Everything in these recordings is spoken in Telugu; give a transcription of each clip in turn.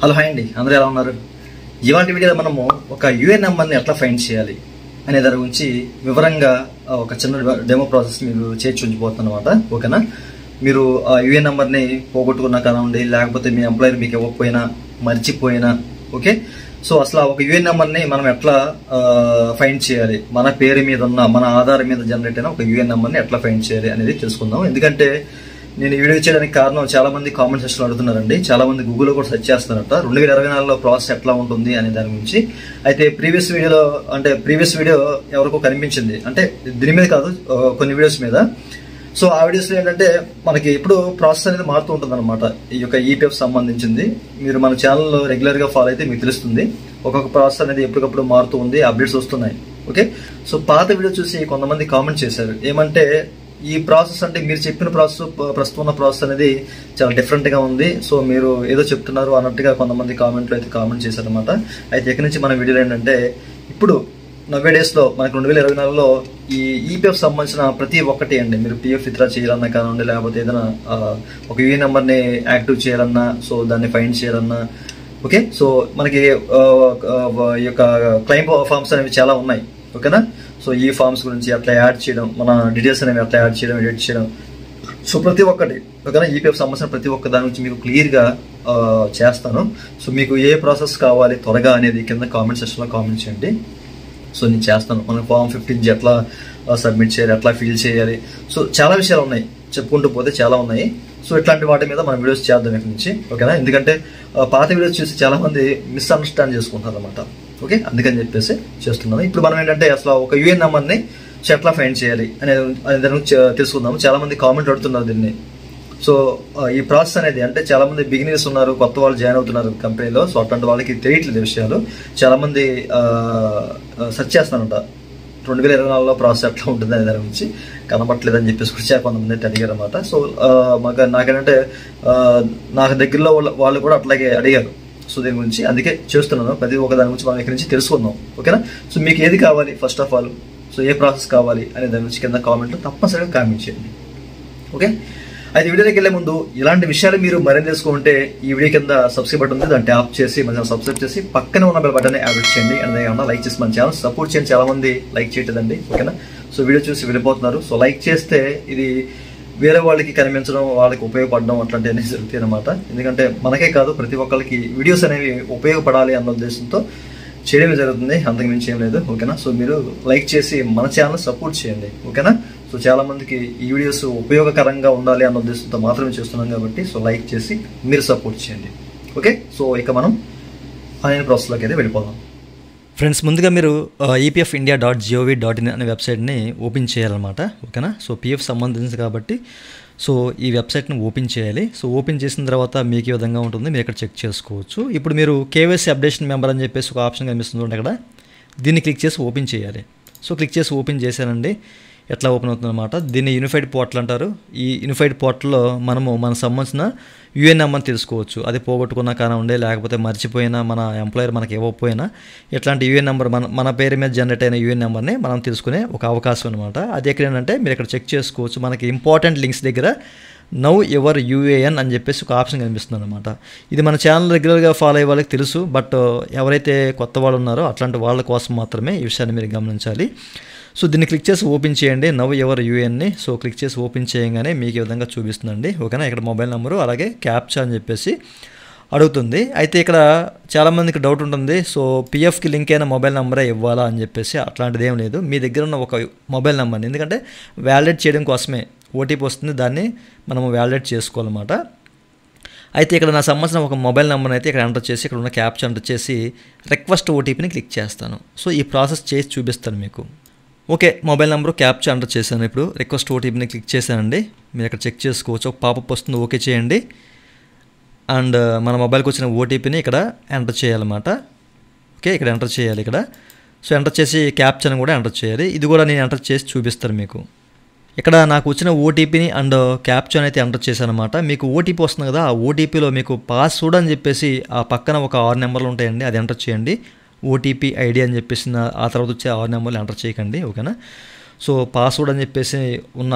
హలో హాయ్ అండి, అందరూ ఎలా ఉన్నారు? ఇవాళ వీడియోలో మనము ఒక యూఏఎన్ నెంబర్ని ఎట్లా ఫైండ్ చేయాలి అనే దాని గురించి వివరంగా ఒక చిన్న డెమో ప్రాసెస్ మీరు చేసి చూపించబోతున్నా అనమాట. ఓకేనా? మీరు ఆ యూఏఎన్ నెంబర్ని పోగొట్టుకున్నా కానివ్వండి, లేకపోతే మీ ఎంప్లాయర్ మీకు ఇవ్వకపోయినా, మర్చిపోయినా, ఓకే. సో అసలు ఒక యూఏఎన్ నెంబర్ని మనం ఎట్లా ఫైండ్ చేయాలి, మన పేరు మీద ఉన్న, మన ఆధార్ మీద జనరేట్ అయిన ఒక యూఏఎన్ నెంబర్ని ఎట్లా ఫైండ్ చేయాలి అనేది తెలుసుకుందాం. ఎందుకంటే నేను ఈ వీడియో చేయడానికి కారణం, చాలా మంది కామెంట్ సెక్షన్లో అడుగుతున్నారండి, చాలా మంది గూగుల్లో కూడా సెర్చ్ చేస్తున్నారట 2024లో ప్రాసెస్ ఎట్లా ఉంటుంది అనే దాని గురించి. అయితే ప్రీవియస్ వీడియో ఎవరికో కనిపించింది, అంటే దీని మీద కాదు, కొన్ని వీడియోస్ మీద. సో ఆ వీడియోస్లో ఏంటంటే మనకి ఇప్పుడు ప్రాసెస్ అనేది మారుతూ ఉంటుంది అనమాట. ఈ యొక్క ఈపీఎఫ్ సంబంధించింది మీరు మన ఛానల్లో రెగ్యులర్గా ఫాలో అయితే మీకు తెలుస్తుంది. ఒక్కొక్క ప్రాసెస్ అనేది ఎప్పటికప్పుడు మారుతూ ఉంది, అప్డేట్స్ వస్తున్నాయి. ఓకే. సో పాత వీడియో చూసి కొంతమంది కామెంట్ చేశారు, ఏమంటే ఈ ప్రాసెస్ అంటే మీరు చెప్పిన ప్రాసెస్, ప్రస్తుతం ఉన్న ప్రాసెస్ అనేది చాలా డిఫరెంట్గా ఉంది, సో మీరు ఏదో చెప్తున్నారు అన్నట్టుగా కొంతమంది కామెంట్లో అయితే కామెంట్ చేశారనమాట. అయితే ఇక్కడి నుంచి మన వీడియోలో ఏంటంటే, ఇప్పుడు నవ్వే డేస్లో మనకు 2024లో ఈ ఈపీఎఫ్ సంబంధించిన ప్రతి ఒక్కటి అండి, మీరు పిఎఫ్ విత్డ్రా చేయాలన్నా కానివ్వండి, లేకపోతే ఏదైనా ఒక యూఏ నెంబర్ని యాక్టివ్ చేయాలన్నా, సో దాన్ని ఫైండ్ చేయాలన్నా, ఓకే. సో మనకి ఈ యొక్క క్లెయిమ్ ఫామ్స్ అనేవి చాలా ఉన్నాయి. ఓకేనా? సో ఈ ఫామ్స్ గురించి అట్లా యాడ్ చేయడం, మన డీటెయిల్స్ అనేవి అట్లా యాడ్ చేయడం, ఎడిట్ చేయడం, సో ప్రతి ఒక్కటి, ఓకేనా, ఈపీఎఫ్ సంబంధించిన ప్రతి ఒక్క దాని గురించి మీకు క్లియర్గా చేస్తాను. సో మీకు ఏ ప్రాసెస్ కావాలి త్వరగా అనేది కింద కామెంట్ సెక్షన్లో కామెంట్ చేయండి. సో నేను చేస్తాను. మనం ఫామ్ 15 ఎట్లా సబ్మిట్ చేయాలి, ఎట్లా ఫిల్ చేయాలి, సో చాలా విషయాలు ఉన్నాయి, చెప్పుకుంటూ పోతే చాలా ఉన్నాయి. సో ఇట్లాంటి వాటి మీద మనం వీడియోస్ చేద్దాం ఇక్కడ నుంచి, ఓకేనా? ఎందుకంటే పాత వీడియోస్ చూసి చాలా మంది మిస్అండర్స్టాండ్ చేసుకుంటారు అనమాట. ఓకే, అందుకని చెప్పేసి చేస్తున్నాను. ఇప్పుడు మనం ఏంటంటే అసలు ఒక యూఏఎన్ నెంబర్ని ఎట్లా ఫైండ్ చేయాలి అనే దాని గురించి తెలుసుకుందాము. చాలా మంది కామెంట్ అడుగుతున్నారు దీన్ని. సో ఈ ప్రాసెస్ అనేది, అంటే చాలా మంది బిగినర్స్ ఉన్నారు, కొత్త వాళ్ళు జాయిన్ అవుతున్నారు కంపెనీలో. సో అట్లాంటి వాళ్ళకి తెలియట్లేదు విషయాలు. చాలా మంది సెర్చ్ చేస్తానంట 2024లో ప్రాసెస్ ఎట్లా ఉంటుంది అనే దాని గురించి, కనబట్టలేదని చెప్పేసి కూడా కొంతమంది అయితే అడిగారు అనమాట. సో నాకేంటంటే నాకు దగ్గరలో వాళ్ళు కూడా అట్లాగే అడిగారు. సో దీని గురించి అందుకే చేస్తున్నాను. ప్రతి ఒక్క దాని గురించి మనం ఇక్కడి నుంచి తెలుసుకుందాం. ఓకేనా? సో మీకు ఏది కావాలి, first of all, so A process కావాలి అనే దాని గురించి కింద కామెంట్లో తప్పనిసరిగా కామెంట్ చేయండి. ఓకే. అయితే వీడియోకి వెళ్ళే ముందు ఇలాంటి విషయాలు మీరు మరింత తెలుసుకుంటే ఈ వీడియో కింద సబ్స్క్రైబ్ బటన్ ఉంది, దాన్ని ట్యాప్ చేసి మన సబ్స్క్రైబ్ చేసి పక్కన ఉన్న బెల్ బటన్ యాడ్ చేయండి. అంతేకాకుండా లైక్ చేసి మన ఛానల్ సపోర్ట్ చేయండి. చాలా మంది లైక్ చేయట్లేదండి. ఓకేనా? సో వీడియో చూసి వెళ్ళిపోతున్నారు. సో లైక్ చేస్తే ఇది వేరే వాళ్ళకి కనిపించడం, వాళ్ళకి ఉపయోగపడడం అట్లాంటివన్నీ జరుగుతాయి అనమాట. ఎందుకంటే మనకే కాదు, ప్రతి ఒక్కరికి వీడియోస్ అనేవి ఉపయోగపడాలి అన్న ఉద్దేశంతో చేయడమే జరుగుతుంది, అంతకు మించి ఏం లేదు. ఓకేనా? సో మీరు లైక్ చేసి మన ఛానల్ సపోర్ట్ చేయండి. ఓకేనా? సో చాలా మందికి ఈ వీడియోస్ ఉపయోగకరంగా ఉండాలి అన్న ఉద్దేశంతో మాత్రమే చేస్తున్నాం కాబట్టి, సో లైక్ చేసి మీరు సపోర్ట్ చేయండి. ఓకే. సో ఇక మనం ఆన్లైన్ ప్రాసెస్లోకి అయితే వెళ్ళిపోదాం. ఫ్రెండ్స్, ముందుగా మీరు EPFindia.gov.in అనే వెబ్సైట్ని ఓపెన్ చేయాలన్నమాట. ఓకేనా? సో పిఎఫ్ సంబంధించింది కాబట్టి సో ఈ వెబ్సైట్ని ఓపెన్ చేయాలి. సో ఓపెన్ చేసిన తర్వాత మీకు ఈ విధంగా ఉంటుంది, మీరు ఇక్కడ చెక్ చేసుకోవచ్చు. ఇప్పుడు మీరు కేవైసీ అప్డేషన్ మెంబర్ అని చెప్పేసి ఒక ఆప్షన్ కనిపిస్తుంది అక్కడ, దీన్ని క్లిక్ చేసి ఓపెన్ చేయాలి. సో క్లిక్ చేసి ఓపెన్ చేశానండి, ఎట్లా ఓపెన్ అవుతుందన్నమాట. దీన్ని యూనిఫైడ్ పోర్టల్ అంటారు. ఈ యూనిఫైడ్ పోర్టల్లో మనము మనకు సంబంధించిన యూఏఎన్ నెంబర్ని తెలుసుకోవచ్చు. అది పోగొట్టుకున్నా కానివ్వండి, లేకపోతే మర్చిపోయినా, మన ఎంప్లాయర్ మనకి ఇవ్వకపోయినా, ఇట్లాంటి యూఏఎన్ నెంబర్ మన పేరు మీద జనరేట్ అయిన యూఏఎన్ నెంబర్ని మనం తెలుసుకునే ఒక అవకాశం అనమాట. అది ఎక్కడ ఏంటంటే మీరు ఇక్కడ చెక్ చేసుకోవచ్చు. మనకి ఇంపార్టెంట్ లింక్స్ దగ్గర నౌ యువర్ యూఏఎన్ అని చెప్పేసి ఒక ఆప్షన్ కనిపిస్తుంది అనమాట. ఇది మన ఛానల్ రెగ్యులర్గా ఫాలో అయ్యే వాళ్ళకి తెలుసు, బట్ ఎవరైతే కొత్త వాళ్ళు ఉన్నారో అట్లాంటి వాళ్ళ కోసం మాత్రమే ఈ విషయాన్ని మీరు గమనించాలి. సో దీన్ని క్లిక్ చేసి ఓపెన్ చేయండి, నవ్ ఎవర్ యూఏఎన్ని. సో క్లిక్ చేసి ఓపెన్ చేయగానే మీకు ఈ విధంగా చూపిస్తుందండి. ఓకేనా? ఇక్కడ మొబైల్ నెంబరు అలాగే క్యాప్చా అని చెప్పేసి అడుగుతుంది. అయితే ఇక్కడ చాలామందికి డౌట్ ఉంటుంది, సో పిఎఫ్కి లింక్ అయిన మొబైల్ నెంబరే ఇవ్వాలా అని చెప్పేసి. అట్లాంటిది ఏం లేదు. మీ దగ్గర ఉన్న ఒక మొబైల్ నెంబర్ని, ఎందుకంటే వ్యాలిడేట్ చేయడం కోసమే ఓటీపీ వస్తుంది, దాన్ని మనము వ్యాలిడేట్ చేసుకోవాలన్నమాట. అయితే ఇక్కడ నా సంబంధించిన ఒక మొబైల్ నెంబర్ని అయితే ఇక్కడ ఎంటర్ చేసి, ఇక్కడ ఉన్న క్యాప్చా ఎంటర్ చేసి రిక్వెస్ట్ ఓటీపీని క్లిక్ చేస్తాను. సో ఈ ప్రాసెస్ చేసి చూపిస్తాను మీకు. Okay, mobile number captcha enter చేశాను. ఇప్పుడు రిక్వెస్ట్ ఓటీపీని క్లిక్ చేశానండి. మీరు ఇక్కడ చెక్ చేసుకోవచ్చు, ఒక పాపప్ వస్తుంది, ఓకే చేయండి. అండ్ మన మొబైల్కి వచ్చిన ఓటీపీని ఇక్కడ ఎంటర్ చేయాలన్నమాట. ఓకే, ఇక్కడ ఎంటర్ చేయాలి ఇక్కడ. సో ఎంటర్ చేసి క్యాప్చాని కూడా ఎంటర్ చేయాలి. ఇది కూడా నేను ఎంటర్ చేసి చూపిస్తాను మీకు. ఇక్కడ నాకు వచ్చిన ఓటీపీని అండ్ క్యాప్చాని అయితే ఎంటర్ చేశాను అనమాట. మీకు ఓటీపీ వస్తుంది కదా, ఆ ఓటీపీలో మీకు పాస్వర్డ్ అని చెప్పేసి ఆ పక్కన ఒక 6 నెంబర్లు ఉంటాయండి, అది ఎంటర్ చేయండి. ఓటీపీ ఐడి అని చెప్పేసి ఆ తర్వాత వచ్చే 6 నెంబర్లు ఎంటర్ చేయకండి. ఓకేనా? సో పాస్వర్డ్ అని చెప్పేసి ఉన్న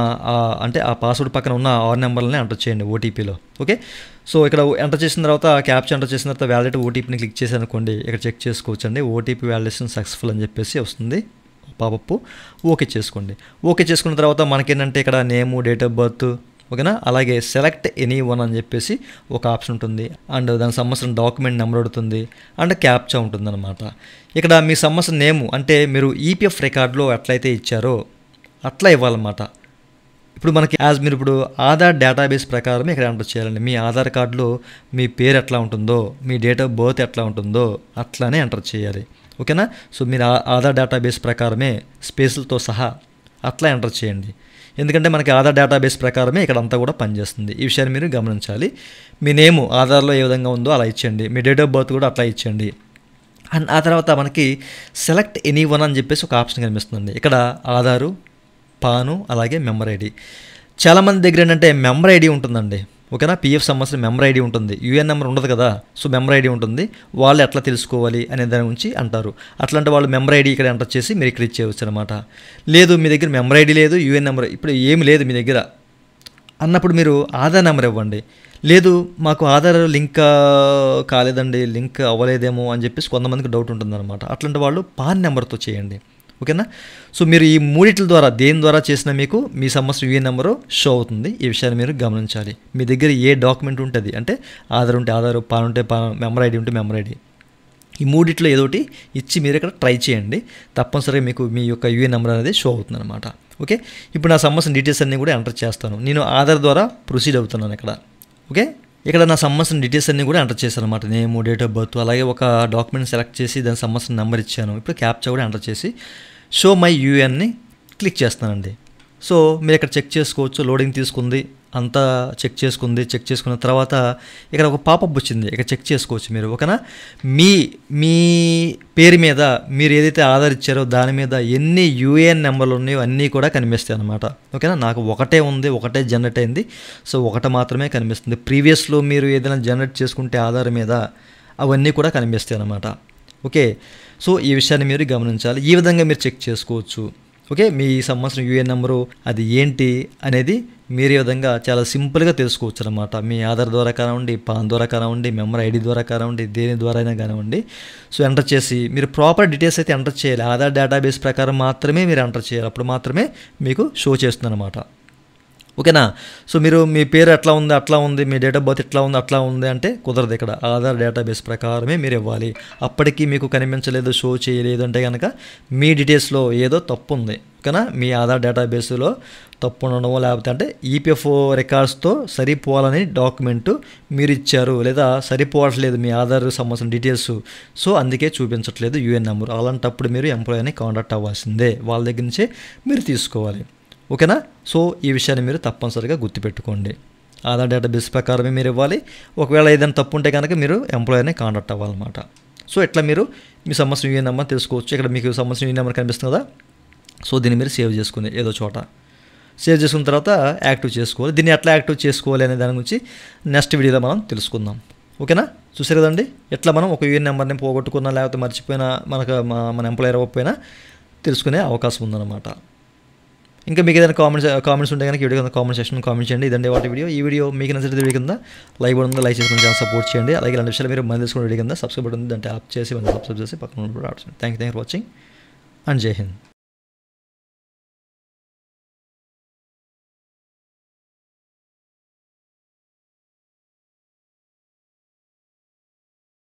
అంటే ఆ పాస్వర్డ్ పక్కన ఉన్న 6 నెంబర్లని ఎంటర్ చేయండి ఓటీపీలో. ఓకే, సో ఇక్కడ ఎంటర్ చేసిన తర్వాత క్యాప్చా ఎంటర్ చేసిన తర్వాత వ్యాలిడేట్ ఓటీపీని క్లిక్ చేసి అనుకోండి, ఇక్కడ చెక్ చేసుకోవచ్చండి. ఓటీపీ వ్యాలిడేషన్ సక్సెస్ఫుల్ అని చెప్పేసి వస్తుంది పాపప్. ఓకే చేసుకోండి. ఓకే చేసుకున్న తర్వాత మనకేంటంటే ఇక్కడ నేము, డేట్ ఆఫ్ బర్త్, ఓకేనా, అలాగే సెలెక్ట్ ఎనీ వన్ అని చెప్పేసి ఒక ఆప్షన్ ఉంటుంది. అండ్ దానికి సంబంధించిన డాక్యుమెంట్ నెంబర్ అడుగుతుంది అండ్ క్యాప్చా ఉంటుంది అనమాట. ఇక్కడ మీ సంబంధించిన నేము అంటే మీరు ఈపీఎఫ్ రికార్డులో ఎట్లయితే ఇచ్చారో అట్లా ఇవ్వాలన్నమాట. ఇప్పుడు మనకి మీరు ఇప్పుడు ఆధార్ డేటాబేస్ ప్రకారం ఇక్కడ ఎంటర్ చేయాలండి. మీ ఆధార్ కార్డులో మీ పేరు ఎట్లా ఉంటుందో, మీ డేట్ ఆఫ్ బర్త్ ఎట్లా ఉంటుందో అట్లానే ఎంటర్ చేయాలి. ఓకేనా, సో మీరు ఆధార్ డేటాబేస్ ప్రకారమే స్పేసులతో సహా అట్లా ఎంటర్ చేయండి. ఎందుకంటే మనకి ఆధార్ డేటాబేస్ ప్రకారమే ఇక్కడ అంతా కూడా పనిచేస్తుంది. ఈ విషయాన్ని మీరు గమనించాలి. మీ నేము ఆధార్లో ఏ విధంగా ఉందో అలా ఇచ్చేయండి, మీ డేట్ ఆఫ్ బర్త్ కూడా అట్లా ఇచ్చేయండి. అండ్ ఆ తర్వాత మనకి సెలెక్ట్ ఎనీ వన్ అని చెప్పేసి ఒక ఆప్షన్ కనిపిస్తుంది. ఇక్కడ ఆధారు, పాను, అలాగే మెంబర్ ఐడి. చాలామంది దగ్గర ఏంటంటే మెంబర్ ఐడి ఉంటుందండి. ఓకేనా, పీఎఫ్ సంబంధించిన మెంబర్ ఐడి ఉంటుంది, యూఎన్ నెంబర్ ఉండదు కదా. సో మెంబర్ ఐడి ఉంటుంది, వాళ్ళు ఎట్లా తెలుసుకోవాలి అనే దాని గురించి అంటారు. అట్లాంటి వాళ్ళు మెంబర్ ఐడి ఇక్కడ ఎంటర్ చేసి మీరు ఇక్కడ ఇచ్చేయవచ్చు అనమాట. లేదు మీ దగ్గర మెంబర్ ఐడి లేదు, యూఎన్ నెంబర్ ఇప్పుడు ఏమి లేదు మీ దగ్గర అన్నప్పుడు మీరు ఆధార్ నెంబర్ ఇవ్వండి. లేదు మాకు ఆధార్ లింక్ కాలేదండి, లింక్ అవ్వలేదేమో అని చెప్పేసి కొంతమందికి డౌట్ ఉంటుందన్నమాట. అట్లాంటి వాళ్ళు పాన్ నెంబర్తో చేయండి. ఓకేనా, సో మీరు ఈ మూడిట్ల ద్వారా దేని ద్వారా చేసినా మీకు మీ సంవత్సరం యూఎన్ నెంబరు షో అవుతుంది. ఈ విషయాన్ని మీరు గమనించాలి. మీ దగ్గర ఏ డాక్యుమెంట్ ఉంటుంది అంటే ఆధార్ ఉంటే ఆధార్, పాన్ ఉంటే పాన్, మెంబర్ ఐడి ఉంటే మెంబర్ ఐడి, ఈ మూడిట్లో ఏదోటి ఇచ్చి మీరు ఇక్కడ ట్రై చేయండి. తప్పనిసరిగా మీకు మీ యొక్క యూఎన్ నెంబర్ అనేది షో అవుతుంది అనమాట. ఓకే, ఇప్పుడు నా సంబంధించిన డీటెయిల్స్ అన్నీ కూడా ఎంటర్ చేస్తాను. నేను ఆధార్ ద్వారా ప్రొసీడ్ అవుతున్నాను ఇక్కడ. ఓకే, ఇక్కడ నా సంబంధించిన డీటెయిల్స్ అన్నీ కూడా ఎంటర్ చేశాను అనమాట. నేము, డేట్ ఆఫ్ బర్త్, అలాగే ఒక డాక్యుమెంట్ సెలెక్ట్ చేసి దానికి సంబంధించిన నెంబర్ ఇచ్చాను. ఇప్పుడు క్యాప్చా కూడా ఎంటర్ చేసి షో మై యూఎన్ని క్లిక్ చేస్తానండి. సో మీరు ఇక్కడ చెక్ చేసుకోవచ్చు, లోడింగ్ తీసుకుంది, అంతా చెక్ చేసుకున్న తర్వాత ఇక్కడ ఒక పాపప్ వచ్చింది, ఇక్కడ చెక్ చేసుకోవచ్చు మీరు. ఓకేనా, మీ పేరు మీద మీరు ఏదైతే ఆధార్ ఇచ్చారో దాని మీద ఎన్ని యూఏఎన్ నెంబర్లు ఉన్నాయో అన్నీ కూడా కనిపిస్తాయి అనమాట. ఓకేనా, నాకు ఒకటే ఉంది, ఒకటే జనరేట్ అయింది, సో ఒకటి మాత్రమే కనిపిస్తుంది. ప్రీవియస్లో మీరు ఏదైనా జనరేట్ చేసుకుంటే ఆధార్ మీద అవన్నీ కూడా కనిపిస్తాయి అనమాట. ఓకే, సో ఈ విషయాన్ని మీరు గమనించాలి. ఈ విధంగా మీరు చెక్ చేసుకోవచ్చు. ఓకే, మీ సంవత్సరం యూఏఎన్ నెంబరు అది ఏంటి అనేది మీరు ఈ విధంగా చాలా సింపుల్గా తెలుసుకోవచ్చు అనమాట. మీ ఆధార్ ద్వారా కానివ్వండి, పాన్ ద్వారా కానివ్వండి, మెంబర్ ఐడి ద్వారా కానివ్వండి, దేని ద్వారా అయినా కానివ్వండి. సో ఎంటర్ చేసి మీరు ప్రాపర్ డీటెయిల్స్ అయితే ఎంటర్ చేయాలి. ఆధార్ డేటాబేస్ ప్రకారం మాత్రమే మీరు ఎంటర్ చేయాలి, అప్పుడు మాత్రమే మీకు షో చేస్తుంది అనమాట. ఓకేనా, సో మీరు మీ పేరు ఎట్లా ఉంది అట్లా ఉంది, మీ డేట్ ఆఫ్ బర్త్ ఎట్లా ఉంది అట్లా ఉంది అంటే కుదరదు. ఇక్కడ ఆధార్ డేటాబేస్ ప్రకారమే మీరు ఇవ్వాలి. అప్పటికి మీకు కనిపించలేదు, షో చేయలేదు అంటే కనుక మీ డీటెయిల్స్లో ఏదో తప్పు ఉంది. ఓకేనా, మీ ఆధార్ డేటాబేస్లో తప్పు ఉండడమో లేకపోతే అంటే ఈపీఎఫ్ఓ రికార్డ్స్తో సరిపోవాలని డాక్యుమెంటు మీరు ఇచ్చారు, లేదా సరిపోవట్లేదు మీ ఆధార్ సంబంధించిన డీటెయిల్స్, సో అందుకే చూపించట్లేదు యూఎన్ నెంబర్. అలాంటప్పుడు మీరు ఎంప్లాయీని కాంటాక్ట్ అవ్వాల్సిందే, వాళ్ళ దగ్గర నుంచే మీరు తీసుకోవాలి. ఓకేనా, సో ఈ విషయాన్ని మీరు తప్పనిసరిగా గుర్తుపెట్టుకోండి. ఆధార్ డేటాబేస్ ప్రకారమే మీరు ఇవ్వాలి. ఒకవేళ ఏదైనా తప్పు ఉంటే కనుక మీరు ఎంప్లాయీని కాంటాక్ట్ అవ్వాలన్నమాట. సో ఇట్లా మీరు మీ సంవత్సరం యూఎన్ నెంబర్ తెలుసుకోవచ్చు. ఇక్కడ మీకు సంవత్సరం యూఎన్ నెంబర్ కనిపిస్తుంది కదా, సో దీన్ని మీరు సేవ్ చేసుకుని ఏదో చోట సేవ్ చేసుకున్న తర్వాత యాక్టివ్ చేసుకోవాలి. దీన్ని ఎట్లా యాక్టివ్ చేసుకోవాలి అనే దాని గురించి నెక్స్ట్ వీడియోలో మనం తెలుసుకుందాం. ఓకేనా, చూసారు కదండి, ఎట్లా మనం ఒక యూఎన్ నెంబర్ని పోగొట్టుకున్నా లేకపోతే మర్చిపోయినా మన ఎంప్లాయర్ అవ్వకపోయినా తెలుసుకునే అవకాశం ఉందన్నమాట. ఇంకా మీకు ఏదైనా కామెంట్స్ ఉంటే కనుక వీడియో కింద కామెంట్ సెక్షన్ కామెంట్ చేయండి. ఇదండి వాటి వీడియో. ఈ వీడియో మీకు నచ్చితే వీడియో కింద లైక్ బటన్ లైక్ చేసుకుని ఛానల్ సపోర్ట్ చేయండి. అలాగే ఇలాంటి విషయాలు మీరు మంది తెలుసుకునే వీడియో కింద సబ్స్క్రైబ్ బటన్ దాంట్లో ఆప్ చేసి సబ్స్క్రైబ్ చేసి పక్కన thank you for watching and జై హింద్.